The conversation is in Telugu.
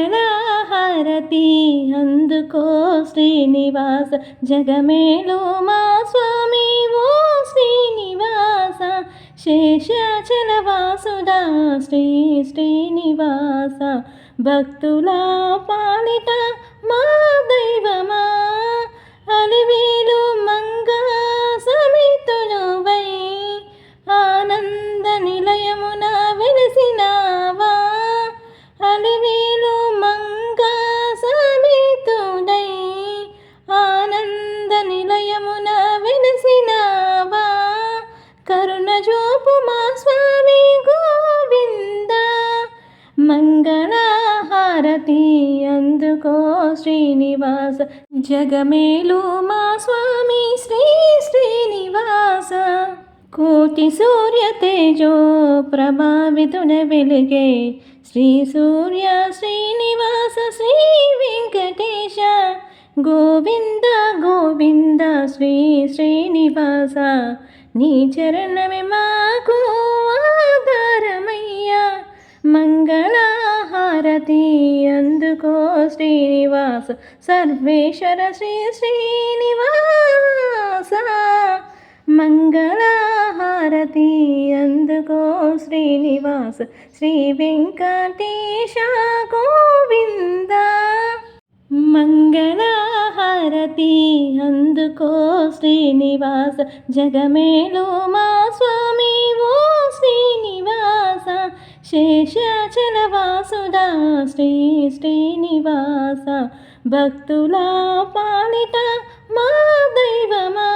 మంగళహారతి అందుకో శ్రీనివాస, జగమేలు మా స్వామి ఓ శ్రీనివాస, శేషాచలవాసుడా శ్రీ శ్రీనివాస, భక్తుల పాలిట మా దైవమా, అలివేలు మంగా సమితులువై ఆనంద నిలయమున వెలిసినావా, అలివేలు మంగా సమితుడై ఆనంద నిలయమున వెలిసినావా, కరుణ జోపు మా స్వామి గోవింద, మంగళహారతి అందుకో శ్రీనివాస, జగమేలు మా స్వామి శ్రీ శ్రీనివాస, కోటి సూర్య తేజో ప్రభావితుడ వెలుగే శ్రీ సూర్య శ్రీనివాస శ్రీ వెంకటేశ, గోవింద గోవింద శ్రీ శ్రీనివాస, నీ చరణమే మాకు ఆధారమయ్యా, మంగళహారతి అందుకో శ్రీనివాస, సర్వేశ్వర శ్రీ శ్రీనివాస, మంగళహారతి అందుకో శ్రీనివాస, శ్రీ వెంకటేశ గోవింద, మంగళహారతి అందుకో శ్రీనివాస, జగమేలు మా స్వామి ఓ శ్రీనివాస, శేషాచలవాసుడా శ్రీ శ్రీనివాస, భక్తుల పాలిట మా దైవమా.